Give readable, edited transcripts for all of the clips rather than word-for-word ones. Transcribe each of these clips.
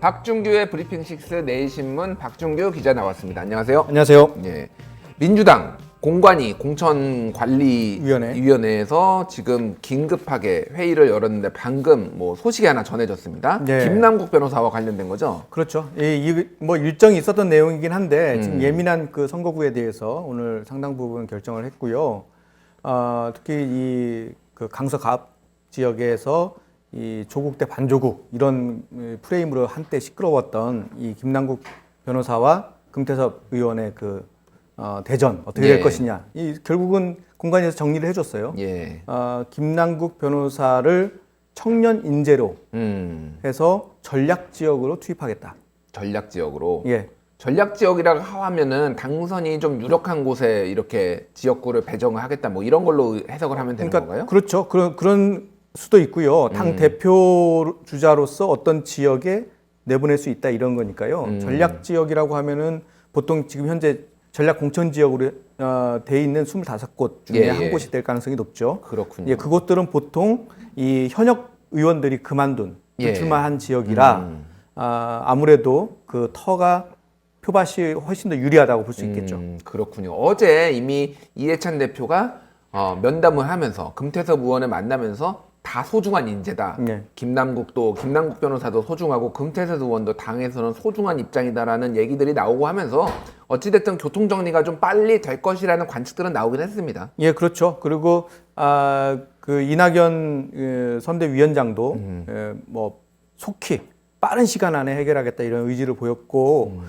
박준규의 브리핑 식스 내일신문 박준규 기자 나왔습니다. 안녕하세요. 안녕하세요. 예, 민주당 공관위 공천관리위원회에서 지금 긴급하게 회의를 열었는데 방금 뭐 소식이 하나 전해졌습니다. 네. 김남국 변호사와 관련된 거죠? 그렇죠. 뭐 일정이 있었던 내용이긴 한데 지금 예민한 그 선거구에 대해서 오늘 상당 부분 결정을 했고요. 특히 이 그 강서갑 지역에서 이 조국 대 반조국 이런 프레임으로 한때 시끄러웠던 이 김남국 변호사와 금태섭 의원의 그 대전 어떻게 될 것이냐. 이 결국은 공관위에서 정리를 해줬어요. 예. 김남국 변호사를 청년 인재로 해서 전략 지역으로 투입하겠다. 전략 지역으로. 예. 전략 지역이라고 하면은 당선이 좀 유력한 곳에 이렇게 지역구를 배정을 하겠다 뭐 이런 걸로 해석을 하면 되는 건가요? 그렇죠. 그런 수도 있고요. 당 대표 주자로서 어떤 지역에 내보낼 수 있다 이런 거니까요. 전략 지역이라고 하면은 보통 지금 현재 전략 공천 지역으로 돼 있는 25곳 중에 한 곳이 될 가능성이 높죠. 그렇군요. 예, 그곳들은 보통 이 현역 의원들이 그만둔 불출마한 지역이라 아무래도 그 터가 표밭이 훨씬 더 유리하다고 볼 수 있겠죠. 그렇군요. 어제 이미 이해찬 대표가 면담을 하면서 금태섭 의원을 만나면서 다 소중한 인재다. 네. 김남국 변호사도 소중하고 금태섭 의원도 당에서는 소중한 입장이다라는 얘기들이 나오고 하면서 어찌됐든 교통정리가 좀 빨리 될 것이라는 관측들은 나오긴 했습니다. 예, 그렇죠. 그리고 그 이낙연 선대위원장도 뭐 속히 빠른 시간 안에 해결하겠다 이런 의지를 보였고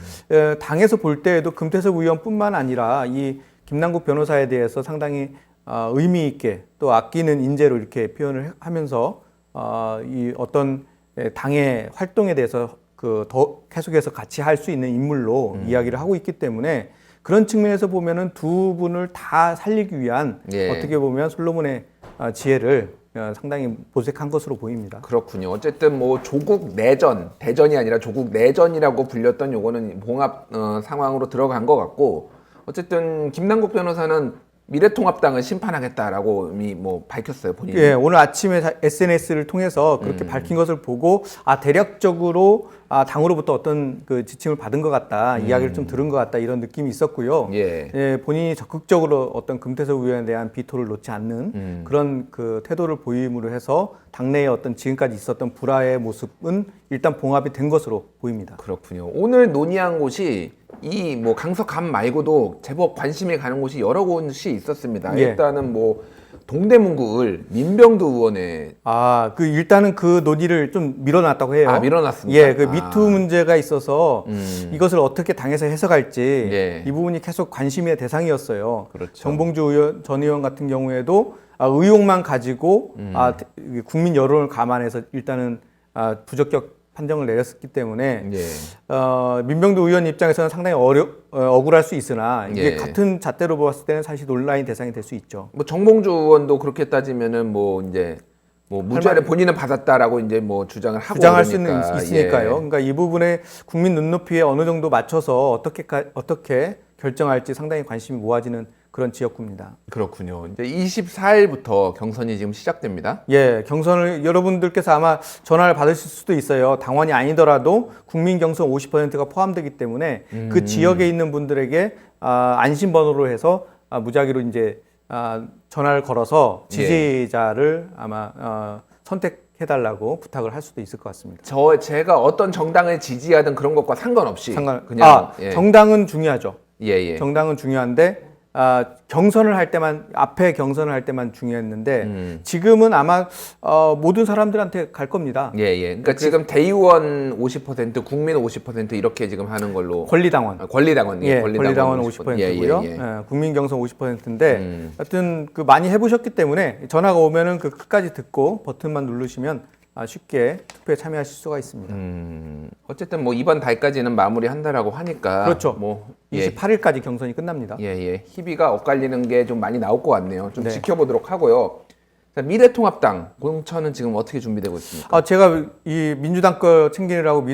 당에서 볼 때에도 금태섭 의원뿐만 아니라 이 김남국 변호사에 대해서 상당히 의미 있게 또 아끼는 인재로 이렇게 표현을 하면서 이 어떤 당의 활동에 대해서 그 더 계속해서 같이 할 수 있는 인물로 이야기를 하고 있기 때문에 그런 측면에서 보면은 두 분을 다 살리기 위한 어떻게 보면 솔로몬의 지혜를 상당히 보색한 것으로 보입니다. 그렇군요. 어쨌든 뭐 조국 내전, 대전이 아니라 조국 내전이라고 불렸던 요거는 봉합 상황으로 들어간 것 같고 어쨌든 김남국 변호사는 미래통합당을 심판하겠다라고 이미 뭐 밝혔어요, 본인이. 예, 오늘 아침에 SNS를 통해서 그렇게 밝힌 것을 보고 대략적으로 당으로부터 어떤 그 지침을 받은 것 같다, 이야기를 좀 들은 것 같다 이런 느낌이 있었고요. 예, 본인이 적극적으로 어떤 금태섭 의원에 대한 비토를 놓지 않는 그런 그 태도를 보임으로 해서 당내에 어떤 지금까지 있었던 불화의 모습은 일단 봉합이 된 것으로 보입니다. 그렇군요. 오늘 논의한 곳이 이 뭐 강서갑 말고도 제법 관심이 가는 곳이 여러 곳이 있었습니다. 예. 일단은 뭐 동대문구 을 민병두 의원의 그 일단은 그 논의를 좀 밀어놨다고 해요. 밀어놨습니다. 예, 그 미투 문제가 있어서 이것을 어떻게 당에서 해석할지 이 부분이 계속 관심의 대상이었어요. 그렇죠. 정봉주 전 의원 같은 경우에도 의혹만 가지고 국민 여론을 감안해서 일단은 부적격 판정을 내렸기 때문에 민병두 의원 입장에서는 상당히 억울할 수 있으나 이게 같은 잣대로 보았을 때는 사실 논란의 대상이 될 수 있죠. 뭐 정봉주 의원도 그렇게 따지면은 뭐 이제 뭐 무죄를 본인은 받았다라고 이제 뭐 주장을 하고 주장할 그러니까. 수는 있으니까요. 그러니까 이 부분에 국민 눈높이에 어느 정도 맞춰서 어떻게 결정할지 상당히 관심이 모아지는 그런 지역구입니다. 그렇군요. 이제 24일부터 경선이 지금 시작됩니다. 예, 경선을 여러분들께서 아마 전화를 받으실 수도 있어요. 당원이 아니더라도 국민 경선 50%가 포함되기 때문에 그 지역에 있는 분들에게 안심번호로 해서 무작위로 이제 전화를 걸어서 지지자를 아마 선택해달라고 부탁을 할 수도 있을 것 같습니다. 제가 어떤 정당을 지지하든 그런 것과 상관없이 정당은 중요하죠. 예. 정당은 중요한데 경선을 할 때만 앞에 경선을 할 때만 중요했는데 지금은 아마 모든 사람들한테 갈 겁니다. 예. 그러니까 지금 대의원 50%, 국민 50% 이렇게 지금 하는 걸로 권리당원. 권리당원 50%고요. 국민 경선 50%인데 하여튼 그 많이 해보셨기 때문에 전화가 오면은 그 끝까지 듣고 버튼만 누르시면 쉽게 투표에 참여하실 수가 있습니다. 어쨌든 뭐 이번 달까지는 마무리한다라고 하니까 그렇죠. 뭐 28일까지 경선이 끝납니다. 희비가 엇갈리는 게 좀 많이 나올 것 같네요. 좀 지켜보도록 하고요. 자, 미래통합당 공천은 지금 어떻게 준비되고 있습니까? 제가 이 민주당 거 챙기느라고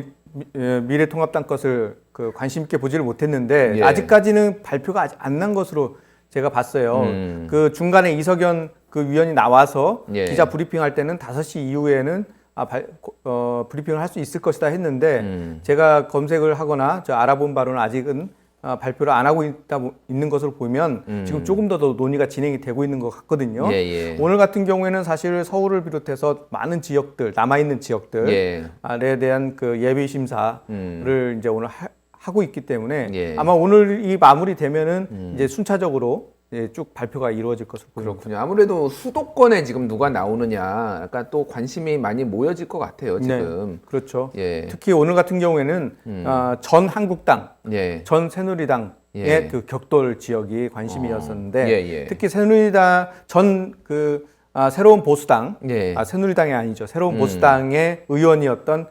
미래통합당 것을 그 관심 있게 보지를 못했는데 아직까지는 발표가 아직 안 난 것으로 제가 봤어요. 그 중간에 이석연 그 위원이 나와서 기자 브리핑할 때는 5시 이후에는 브리핑을 할 수 있을 것이다 했는데 제가 검색을 하거나 알아본 바로는 아직은 발표를 안 하고 있는 것으로 보면 지금 조금 더 논의가 진행이 되고 있는 것 같거든요. 예. 오늘 같은 경우에는 사실 서울을 비롯해서 많은 지역들, 남아있는 지역들에 대한 그 예비 심사를 이제 오늘 하고 있기 때문에 아마 오늘 이 마무리되면은 이제 순차적으로 쭉 발표가 이루어질 것으로 보입니다. 그렇군요. 아무래도 수도권에 지금 누가 나오느냐, 약간 또 관심이 많이 모여질 것 같아요, 지금. 네, 그렇죠. 예. 특히 오늘 같은 경우에는 전 한국당, 예. 전 새누리당의 예. 그 격돌 지역이 관심이었었는데 예. 특히 새누리당 새로운 보수당, 예. 새누리당이 아니죠. 새로운 보수당의 의원이었던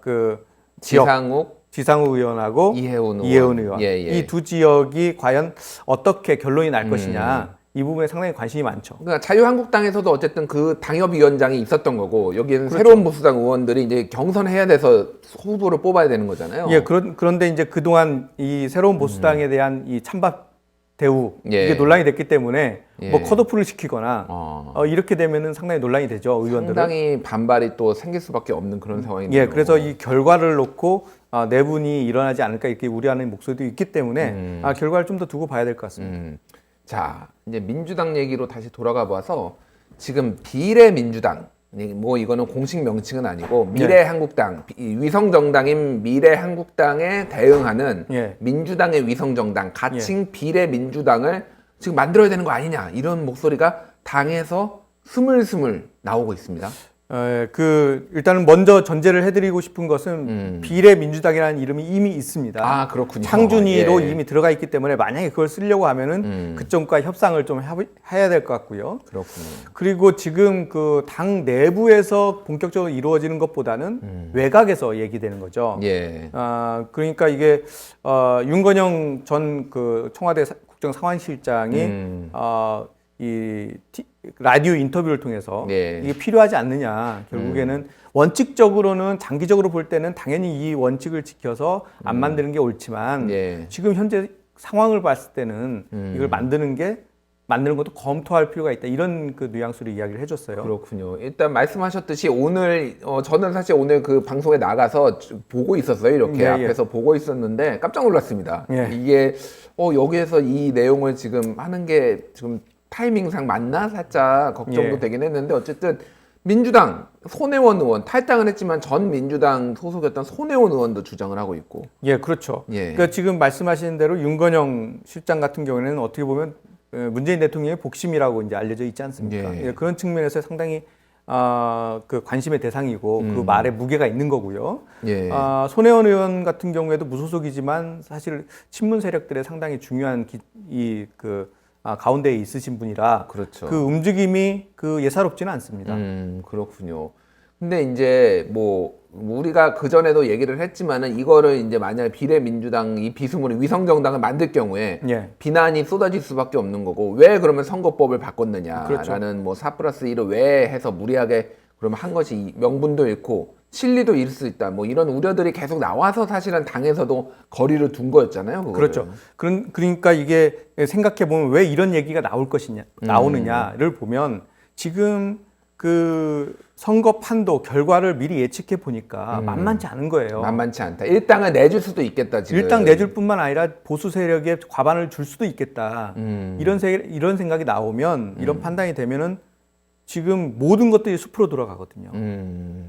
그 지역. 지상욱 의원하고 이해운 의원. 이 두 지역이 과연 어떻게 결론이 날 것이냐 이 부분에 상당히 관심이 많죠. 그러니까 자유한국당에서도 어쨌든 그 당협위원장이 있었던 거고 여기에는 그렇죠. 새로운 보수당 의원들이 이제 경선해야 돼서 후보를 뽑아야 되는 거잖아요. 예, 그런데 이제 그동안 이 새로운 보수당에 대한 이 찬밥 대우 이게 논란이 됐기 때문에 뭐 컷오프를 시키거나 이렇게 되면은 상당히 논란이 되죠, 의원들은. 상당히 반발이 또 생길 수밖에 없는 그런 상황이네요. 예, 그래서 이 결과를 놓고 내분이 일어나지 않을까 이렇게 우려하는 목소리도 있기 때문에 결과를 좀 더 두고 봐야 될 것 같습니다. 자, 이제 민주당 얘기로 다시 돌아가 봐서 지금 비례민주당, 뭐 이거는 공식 명칭은 아니고 미래한국당, 위성정당인 미래한국당에 대응하는 민주당의 위성정당, 가칭 비례민주당을 지금 만들어야 되는 거 아니냐 이런 목소리가 당에서 스물스물 나오고 있습니다. 일단은 먼저 전제를 해드리고 싶은 것은 비례민주당이라는 이름이 이미 있습니다. 아, 그렇군요. 창준이로 이미 들어가 있기 때문에 만약에 그걸 쓰려고 하면은 그쪽과 협상을 좀 해야 될 것 같고요. 그렇군요. 그리고 지금 그 당 내부에서 본격적으로 이루어지는 것보다는 외곽에서 얘기되는 거죠. 그러니까 이게 윤건영 전 그 청와대 국정상황실장이 이 라디오 인터뷰를 통해서 이게 필요하지 않느냐. 결국에는 원칙적으로는 장기적으로 볼 때는 당연히 이 원칙을 지켜서 안 만드는 게 옳지만 지금 현재 상황을 봤을 때는 이걸 만드는 것도 검토할 필요가 있다. 이런 그 뉘앙스로 이야기를 해줬어요. 그렇군요. 일단 말씀하셨듯이 오늘 저는 사실 오늘 그 방송에 나가서 보고 있었어요. 이렇게 앞에서 보고 있었는데 깜짝 놀랐습니다. 이게 여기에서 이 내용을 지금 하는 게 지금 타이밍상 맞나 살짝 걱정도 되긴 했는데 어쨌든 민주당 손혜원 의원 탈당을 했지만 전 민주당 소속이었던 손혜원 의원도 주장을 하고 있고. 그렇죠. 그러니까 지금 말씀하신 대로 윤건영 실장 같은 경우에는 어떻게 보면 문재인 대통령의 복심이라고 이제 알려져 있지 않습니까? 그런 측면에서 상당히 그 관심의 대상이고 그 말에 무게가 있는 거고요. 손혜원 의원 같은 경우에도 무소속이지만 사실 친문 세력들의 상당히 중요한 가운데에 있으신 분이라 그 움직임이 예사롭지는 않습니다. 그렇군요. 근데 이제 뭐 우리가 그 전에도 얘기를 했지만은 이거를 이제 만약 비례민주당 이 비스무리 위성정당을 만들 경우에 비난이 쏟아질 수밖에 없는 거고 왜 그러면 선거법을 바꿨느냐라는 뭐 4+1을 왜 해서 무리하게 그러면 한 것이 명분도 잃고 실리도 잃을 수 있다. 뭐 이런 우려들이 계속 나와서 사실은 당에서도 거리를 둔 거였잖아요. 그거를. 그렇죠. 그러니까 이게 생각해 보면 왜 이런 얘기가 나오느냐를 보면 지금 그 선거 판도 결과를 미리 예측해 보니까 만만치 않은 거예요. 만만치 않다. 일당을 내줄 수도 있겠다. 지금. 일당 내줄 뿐만 아니라 보수 세력에 과반을 줄 수도 있겠다. 이런 생각이 나오면 이런 판단이 되면은 지금 모든 것들이 숲으로 돌아가거든요.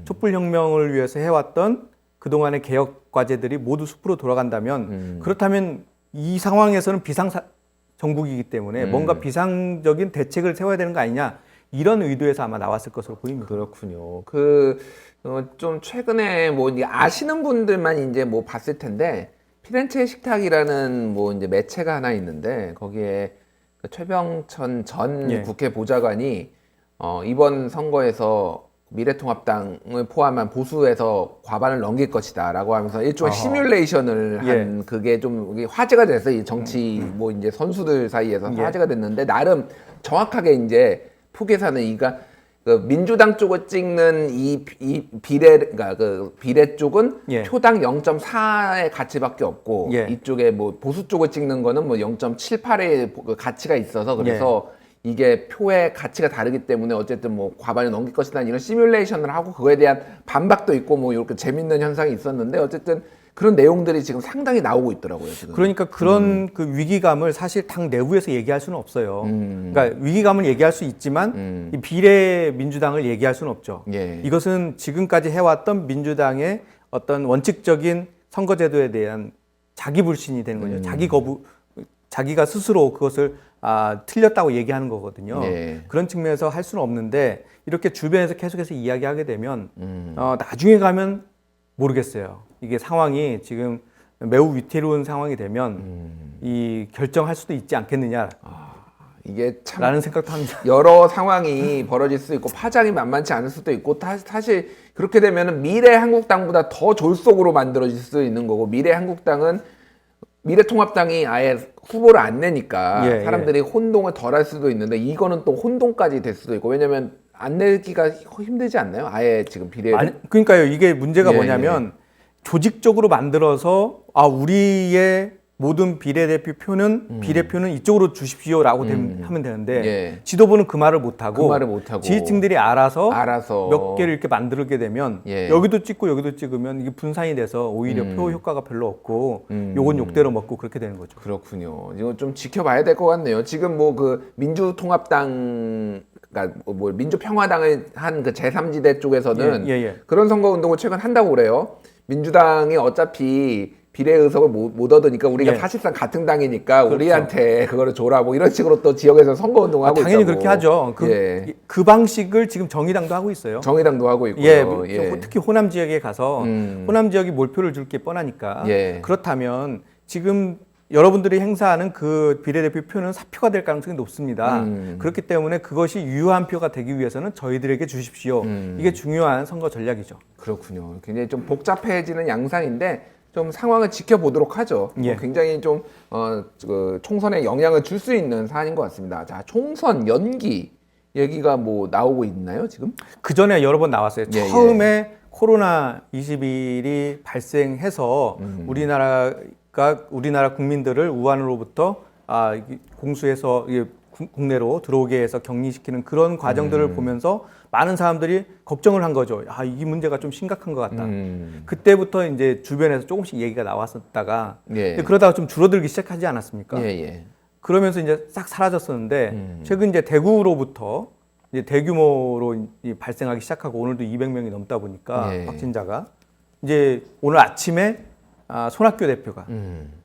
촛불혁명을 위해서 해왔던 그동안의 개혁 과제들이 모두 숲으로 돌아간다면 그렇다면 이 상황에서는 비상정국이기 때문에 뭔가 비상적인 대책을 세워야 되는 거 아니냐 이런 의도에서 아마 나왔을 것으로 보입니다. 그렇군요. 좀 최근에 뭐 아시는 분들만 이제 뭐 봤을 텐데 피렌체 식탁이라는 뭐 이제 매체가 하나 있는데 거기에 최병천 전 국회 보좌관이 이번 선거에서 미래통합당을 포함한 보수에서 과반을 넘길 것이다 라고 하면서 일종의 시뮬레이션을 한 그게 좀 화제가 됐어요. 이 정치 뭐 이제 선수들 사이에서 화제가 됐는데 나름 정확하게 이제 포개사는 그 민주당 쪽을 찍는 이 그러니까 그 비례 쪽은 표당 0.4의 가치밖에 없고 이쪽에 뭐 보수 쪽을 찍는 거는 뭐 0.78의 가치가 있어서 그래서 이게 표의 가치가 다르기 때문에 어쨌든 뭐 과반을 넘길 것이다 이런 시뮬레이션을 하고 그거에 대한 반박도 있고 뭐 이렇게 재밌는 현상이 있었는데 어쨌든 그런 내용들이 지금 상당히 나오고 있더라고요. 지금. 그러니까 그런 그 위기감을 사실 당 내부에서 얘기할 수는 없어요. 그러니까 위기감을 얘기할 수 있지만 이 비례 민주당을 얘기할 수는 없죠. 예. 이것은 지금까지 해왔던 민주당의 어떤 원칙적인 선거제도에 대한 자기 불신이 되는 거죠. 자기 거부, 자기가 스스로 그것을 틀렸다고 얘기하는 거거든요. 예. 그런 측면에서 할 수는 없는데 이렇게 주변에서 계속해서 이야기하게 되면 나중에 가면 모르겠어요. 이게 상황이 지금 매우 위태로운 상황이 되면 이 결정할 수도 있지 않겠느냐. 이게 참 라는 생각도 합니다. 여러 상황이 벌어질 수 있고 파장이 만만치 않을 수도 있고 사실 그렇게 되면은 미래 한국당보다 더 졸속으로 만들어질 수 있는 거고 미래 한국당은 미래통합당이 아예 후보를 안 내니까 예, 사람들이 혼동을 덜 할 수도 있는데 이거는 또 혼동까지 될 수도 있고 왜냐면 안 내기가 힘들지 않나요? 아예 지금 비례 그러니까요. 이게 문제가 예, 뭐냐면 조직적으로 만들어서 우리의 모든 비례대표 표는 비례표는 이쪽으로 주십시오라고 하면 되는데 예. 지도부는 그 말을 못하고 그 말을 못하고 지지층들이 알아서 알아서 몇 개를 이렇게 만들게 되면 예. 여기도 찍고 여기도 찍으면 이게 분산이 돼서 오히려 표 효과가 별로 없고 요건 욕대로 먹고 그렇게 되는 거죠. 그렇군요. 이거 좀 지켜봐야 될 것 같네요. 지금 뭐 그 민주통합당 그러니까 뭐 민주평화당을 한 그 제3지대 쪽에서는 예. 그런 선거운동을 최근 한다고 그래요. 민주당이 어차피 비례의석을 못 얻으니까 우리가 예. 사실상 같은 당이니까 그렇죠. 우리한테 그거를 줘라 뭐 이런 식으로 또 지역에서 선거운동을 하고 당연히 있다고. 그렇게 하죠. 그 방식을 지금 정의당도 하고 있어요. 정의당도 하고 있고요. 예. 특히 호남 지역에 가서 호남 지역이 몰표를 줄 게 뻔하니까 예. 그렇다면 지금 여러분들이 행사하는 그 비례대표 표는 사표가 될 가능성이 높습니다. 그렇기 때문에 그것이 유효한 표가 되기 위해서는 저희들에게 주십시오. 이게 중요한 선거 전략이죠. 그렇군요. 굉장히 좀 복잡해지는 양상인데 좀 상황을 지켜보도록 하죠. 예. 굉장히 좀 그 총선에 영향을 줄 수 있는 사안인 것 같습니다. 자, 총선 연기 얘기가 뭐 나오고 있나요 지금? 그 전에 여러 번 나왔어요. 예, 처음에 코로나 21이 발생해서 우리나라 국민들을 우한으로부터 공수해서 국내로 들어오게 해서 격리시키는 그런 과정들을 보면서 많은 사람들이 걱정을 한 거죠. 이 문제가 좀 심각한 것 같다. 그때부터 이제 주변에서 조금씩 얘기가 나왔었다가 예. 그러다가 좀 줄어들기 시작하지 않았습니까? 예. 그러면서 이제 싹 사라졌었는데 최근 이제 대구로부터 이제 대규모로 발생하기 시작하고 오늘도 200명이 넘다 보니까 예. 확진자가 이제 오늘 아침에 손학규 대표가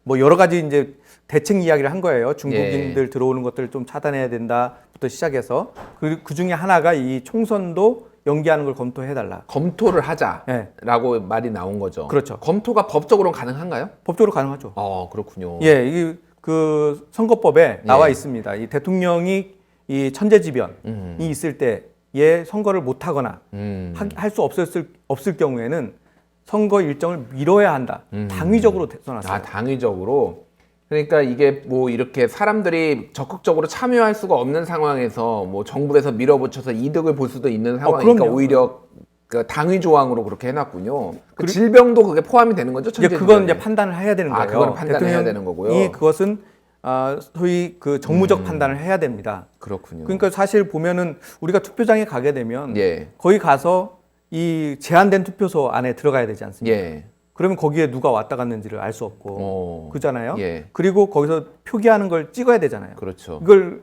뭐 여러 가지 이제 대책 이야기를 한 거예요. 중국인들 들어오는 것들을 좀 차단해야 된다부터 시작해서 그 중에 하나가 이 총선도 연기하는 걸 검토해달라. 검토를 하자라고 말이 나온 거죠. 그렇죠. 검토가 법적으로는 가능한가요? 법적으로 가능하죠. 그렇군요. 예, 이게 그 선거법에 나와 있습니다. 이 대통령이 이 천재지변이 있을 때에 선거를 못 하거나 할 수 없을 경우에는 선거 일정을 미뤄야 한다. 당위적으로 써놨어요. 당위적으로. 그러니까 이게 뭐 이렇게 사람들이 적극적으로 참여할 수가 없는 상황에서 뭐 정부에서 밀어붙여서 이득을 볼 수도 있는 상황이니까 그럼요. 오히려 그 당위 조항으로 그렇게 해놨군요. 그 질병도 그게 포함이 되는 거죠? 그건 이제 판단을 해야 되는 거예요. 그건 판단해야 되는 거고요. 이 그것은 소위 그 정무적 판단을 해야 됩니다. 그렇군요. 그러니까 사실 보면은 우리가 투표장에 가게 되면 예. 거기 가서 이 제한된 투표소 안에 들어가야 되지 않습니까? 예. 그러면 거기에 누가 왔다 갔는지를 알 수 없고 그잖아요. 예. 그리고 거기서 표기하는 걸 찍어야 되잖아요. 그렇죠. 이걸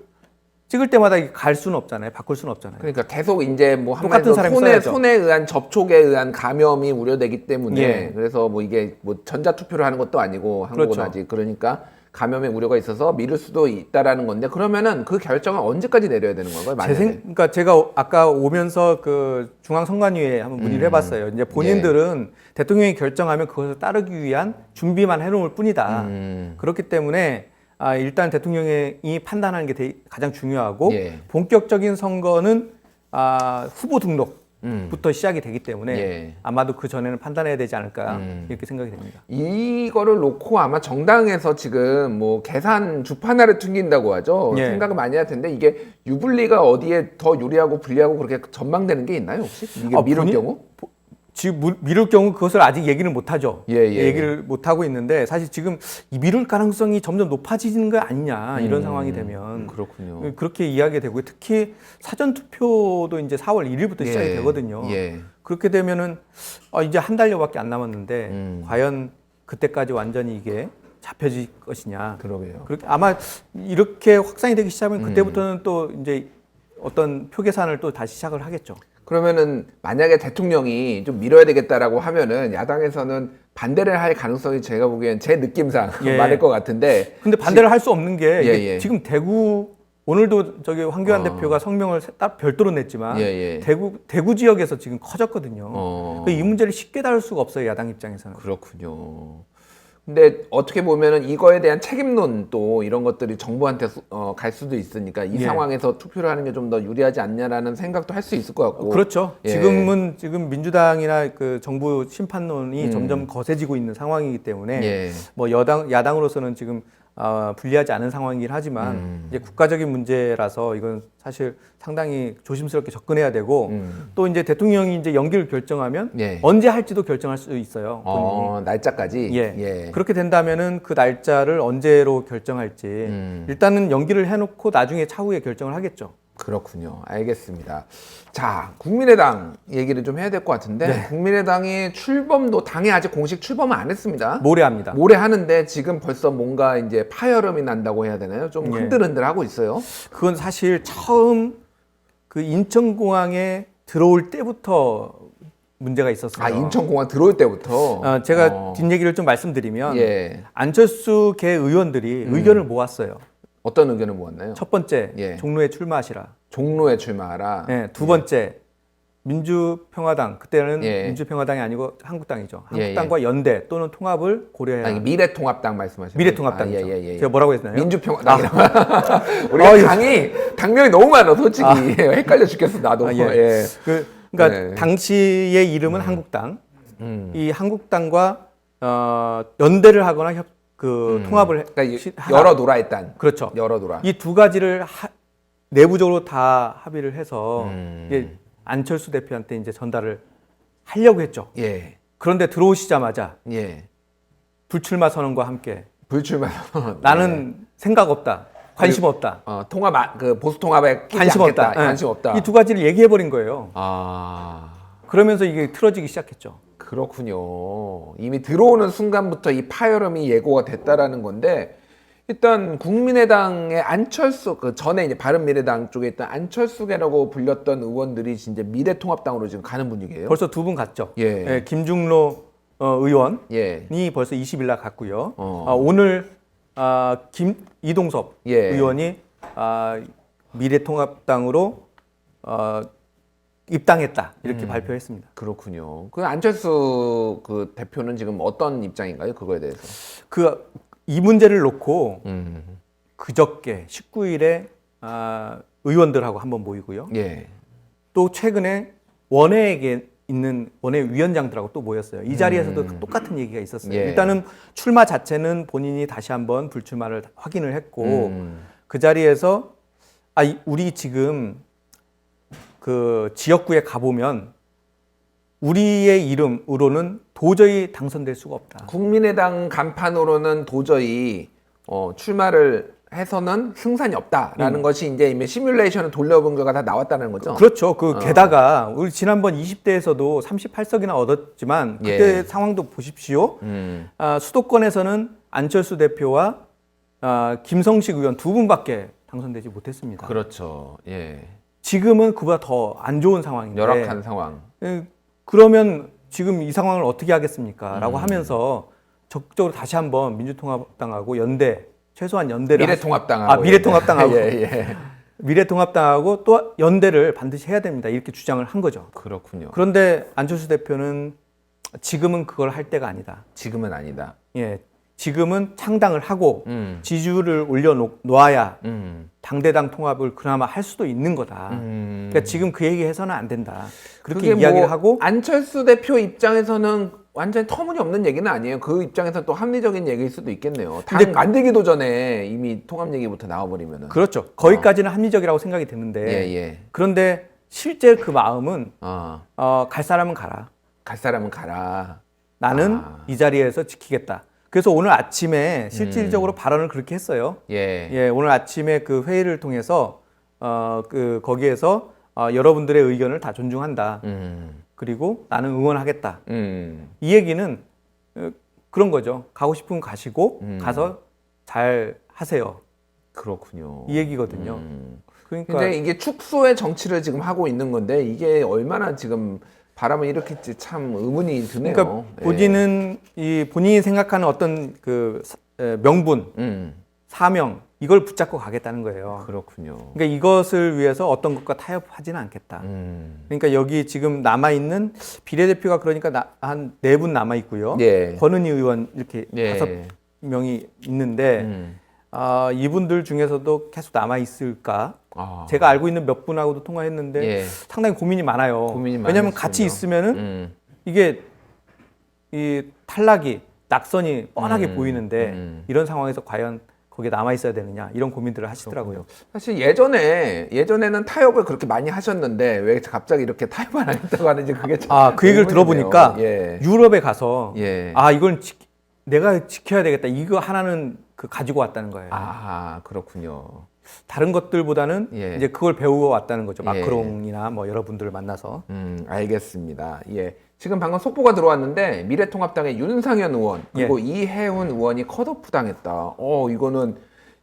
찍을 때마다 갈 수는 없잖아요. 바꿀 수는 없잖아요. 그러니까 계속 이제 뭐 똑같은 사람이 써야죠. 손에 의한 접촉에 의한 감염이 우려되기 때문에 예. 그래서 뭐 이게 뭐 전자 투표를 하는 것도 아니고 한국은 그렇죠. 아직 그러니까 감염의 우려가 있어서 미룰 수도 있다라는 건데 그러면은 그 결정은 언제까지 내려야 되는 건가요? 그러니까 제가 아까 오면서 그 중앙선관위에 한번 문의를 해봤어요. 이제 본인들은 대통령이 결정하면 그것을 따르기 위한 준비만 해놓을 뿐이다. 그렇기 때문에 일단 대통령이 판단하는 게 가장 중요하고 본격적인 선거는 후보 등록부터 시작이 되기 때문에 아마도 그 전에는 판단해야 되지 않을까 이렇게 생각이 됩니다. 이거를 놓고 아마 정당에서 지금 뭐 계산 주판화를 튕긴다고 하죠. 생각을 많이 할 텐데 이게 유불리가 어디에 더 유리하고 불리하고 그렇게 전망되는 게 있나요 혹시? 이게 미룰 경우? 지금 미룰 경우 그것을 아직 얘기는 못하죠. 예, 예. 얘기를 못하고 있는데 사실 지금 이 미룰 가능성이 점점 높아지는 거 아니냐 이런 상황이 되면 그렇군요. 그렇게 이야기되고 특히 사전 투표도 이제 4월 1일부터 시작이 예, 되거든요. 예. 그렇게 되면은 이제 한 달여밖에 안 남았는데 과연 그때까지 완전히 이게 잡혀질 것이냐. 그러게요. 그렇게 아마 이렇게 확산이 되기 시작하면 그때부터는 또 이제 어떤 표 계산을 또 다시 시작을 하겠죠. 그러면은 만약에 대통령이 좀 밀어야 되겠다라고 하면은 야당에서는 반대를 할 가능성이 제가 보기엔 제 느낌상 예. 많을 것 같은데. 근데 반대를 할 수 없는 게 예, 이게 예. 지금 대구 오늘도 저기 황교안 대표가 성명을 딱 별도로 냈지만 예, 예. 대구 지역에서 지금 커졌거든요. 이 문제를 쉽게 다룰 수가 없어요 야당 입장에서는. 그렇군요. 근데 어떻게 보면은 이거에 대한 책임론 또 이런 것들이 정부한테 갈 수도 있으니까 이 예. 상황에서 투표를 하는 게 좀 더 유리하지 않냐라는 생각도 할 수 있을 것 같고. 그렇죠. 예. 지금 민주당이나 그 정부 심판론이 점점 거세지고 있는 상황이기 때문에 예. 뭐 야당으로서는 지금 불리하지 않은 상황이긴 하지만 이제 국가적인 문제라서 이건 사실 상당히 조심스럽게 접근해야 되고 또 이제 대통령이 이제 연기를 결정하면 예. 언제 할지도 결정할 수 있어요. 본인이. 날짜까지. 예. 그렇게 된다면은 그 날짜를 언제로 결정할지 일단은 연기를 해놓고 나중에 차후에 결정을 하겠죠. 그렇군요. 알겠습니다. 자, 국민의당 얘기를 좀 해야 될 것 같은데 네. 국민의당의 출범도 당에 아직 공식 출범을 안 했습니다. 모레 합니다. 모레 하는데 지금 벌써 뭔가 이제 파열음이 난다고 해야 되나요? 좀 예. 흔들흔들하고 있어요. 그건 사실 처음 그 인천공항에 들어올 때부터 문제가 있었어요. 아, 인천공항 들어올 때부터. 제가 뒷얘기를 좀 말씀드리면 예. 안철수 개 의원들이 의견을 모았어요. 어떤 의견을 모았나요? 첫 번째, 예. 종로에 출마하시라. 종로에 출마하라. 네, 두 번째, 민주평화당. 그때는 예. 민주평화당이 아니고 한국당이죠. 예, 한국당과 연대 또는 통합을 고려해야 아니, 합니다. 미래통합당 말씀하시는 미래통합당이죠. 거예요? 예. 제가 뭐라고 했나요? 민주평화당이라고. 우리가 당명이 너무 많아, 솔직히. 헷갈려 죽겠어, 나도. 예. 예. 그러니까 네. 당시의 이름은 한국당. 이 한국당과 연대를 하거나 통합을 그러니까 하라. 열어놓으라 일단. 그렇죠. 열어놓으라. 이 두 가지를 내부적으로 다 합의를 해서 이게 안철수 대표한테 이제 전달을 하려고 했죠. 예. 그런데 들어오시자마자 예. 불출마 선언과 함께 불출마. 나는 생각 없다, 관심 없다, 통합, 보수 통합에 끼지 관심 않겠다. 없다, 관심 없다. 이 두 가지를 얘기해 버린 거예요. 아. 그러면서 이게 틀어지기 시작했죠. 그렇군요. 이미 들어오는 순간부터 이 파열음이 예고가 됐다라는 건데 일단 국민의당의 안철수 그 전에 이제 바른미래당 쪽에 있던 안철수계라고 불렸던 의원들이 진짜 미래통합당으로 지금 가는 분위기예요. 벌써 두 분 갔죠. 예. 김중로 의원이 예. 벌써 20일 날 갔고요. 어. 오늘 이동섭 예. 의원이 미래통합당으로 입당했다 이렇게 발표했습니다. 그렇군요. 그 안철수 그 대표는 지금 어떤 입장인가요? 그거에 대해서. 이 문제를 놓고 그저께 19일에 의원들하고 한번 모이고요. 예. 또 최근에 원외에 있는 원외 위원장들하고 또 모였어요. 이 자리에서도 똑같은 얘기가 있었어요. 예. 일단은 출마 자체는 본인이 다시 한번 불출마를 확인을 했고 그 자리에서 우리 지금 그 지역구에 가보면 우리의 이름으로는 도저히 당선될 수가 없다. 국민의당 간판으로는 도저히 출마를 해서는 승산이 없다라는 것이 이제 이미 시뮬레이션을 돌려본 결과 다 나왔다는 거죠. 그렇죠. 게다가 우리 지난번 20대에서도 38석이나 얻었지만 그때 예. 상황도 보십시오. 수도권에서는 안철수 대표와 김성식 의원 두 분밖에 당선되지 못했습니다. 그렇죠. 예. 지금은 그보다 더 안 좋은 상황인데 열악한 상황. 그러면 지금 이 상황을 어떻게 하겠습니까? 라고 하면서 적극적으로 다시 한번 민주통합당하고 최소한 연대를 미래통합당하고 미래통합당하고 예. 미래통합당하고 또 연대를 반드시 해야 됩니다. 이렇게 주장을 한 거죠. 그렇군요. 그런데 안철수 대표는 지금은 그걸 할 때가 아니다. 지금은 아니다. 예, 지금은 창당을 하고 지지율을 올려놓아야 당대당 통합을 그나마 할 수도 있는 거다. 그러니까 지금 그 얘기해서는 안 된다. 그렇게 그게 이야기를 하고 안철수 대표 입장에서는 완전 터무니없는 얘기는 아니에요. 그 입장에서 또 합리적인 얘기일 수도 있겠네요. 당 만들기도 전에 이미 통합 얘기부터 나와버리면은. 그렇죠. 거기까지는 합리적이라고 생각이 드는데 예. 그런데 실제 그 마음은 아. 갈 사람은 가라. 갈 사람은 가라. 나는 아. 이 자리에서 지키겠다. 그래서 오늘 아침에 실질적으로 발언을 그렇게 했어요. 예. 예, 오늘 아침에 그 회의를 통해서 거기에서 여러분들의 의견을 다 존중한다. 그리고 나는 응원하겠다. 이 얘기는 그런 거죠. 가고 싶으면 가시고 가서 잘 하세요. 그렇군요. 이 얘기거든요. 그러니까 근데 이게 축소의 정치를 지금 하고 있는 건데 이게 얼마나 지금 바람을 일으킬지 참 의문이 드네요. 그러니까 본인은 이 본인이 생각하는 어떤 그 명분, 사명 이걸 붙잡고 가겠다는 거예요. 그렇군요. 그러니까 이것을 위해서 어떤 것과 타협하지는 않겠다. 그러니까 여기 지금 남아 있는 비례대표가 그러니까 한 4분 남아 있고요. 예. 권은희 의원 이렇게 예. 5명이 있는데 이분들 중에서도 계속 남아 있을까? 아. 제가 알고 있는 몇 분하고도 통화했는데 예. 상당히 고민이 많아요. 고민이 왜냐하면 많으시군요. 같이 있으면은 이게 이 탈락이 낙선이 뻔하게 보이는데 이런 상황에서 과연 거기에 남아 있어야 되느냐 이런 고민들을 하시더라고요. 사실 예전에는 타협을 그렇게 많이 하셨는데 왜 갑자기 이렇게 타협 안 하겠다고 하는지 그게 참 그 얘기를 의문이네요. 들어보니까 예. 유럽에 가서 예. 이건 내가 지켜야 되겠다 이거 하나는 그 가지고 왔다는 거예요. 그렇군요. 다른 것들보다는 예. 이제 그걸 배우고 왔다는 거죠. 예. 마크롱이나 뭐 여러분들을 만나서. 알겠습니다. 예. 지금 방금 속보가 들어왔는데 미래통합당의 윤상현 의원 그리고 이해훈 의원이 컷오프 당했다. 이거는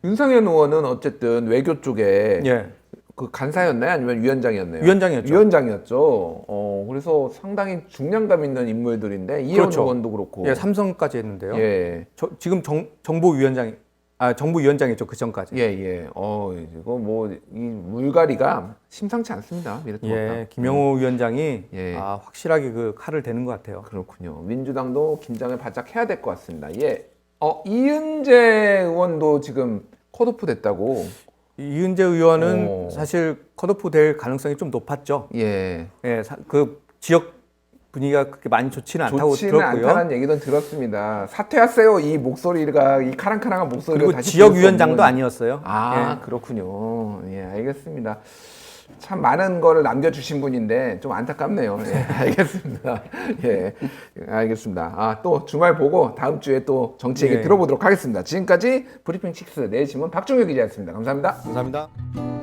윤상현 의원은 어쨌든 외교 쪽에 예. 그 간사였나요? 아니면 위원장이었나요? 위원장이었죠. 위원장이었죠. 그래서 상당히 중량감 있는 인물들인데 이해훈 그렇죠. 의원도 그렇고. 예, 삼성까지 했는데요. 예. 지금 정부위원장이었죠. 그 전까지. 예. 이거 뭐 이 물갈이가 심상치 않습니다. 미래통합당. 예, 김영호 위원장이 예. 확실하게 그 칼을 대는 것 같아요. 그렇군요. 민주당도 긴장을 바짝 해야 될 것 같습니다. 예. 이은재 의원도 지금 컷오프 됐다고. 이은재 의원은 사실 컷오프 될 가능성이 좀 높았죠. 예. 예, 그 지역 분위기가 그렇게 많이 좋지는 않다고 좋지는 들었고요. 않다는 얘기도 들었습니다. 사퇴하세요. 이 목소리가 이 카랑카랑한 목소리를 그리고 다시 지역 들을 수 위원장도 없는- 아니었어요. 예. 그렇군요. 예, 알겠습니다. 참 많은 거를 남겨주신 분인데 좀 안타깝네요. 예, 알겠습니다. 예, 알겠습니다. 또 주말 보고 다음 주에 또 정치 얘기 예. 들어보도록 하겠습니다. 지금까지 브리핑 6 내일신문 박종혁 기자였습니다. 감사합니다. 감사합니다.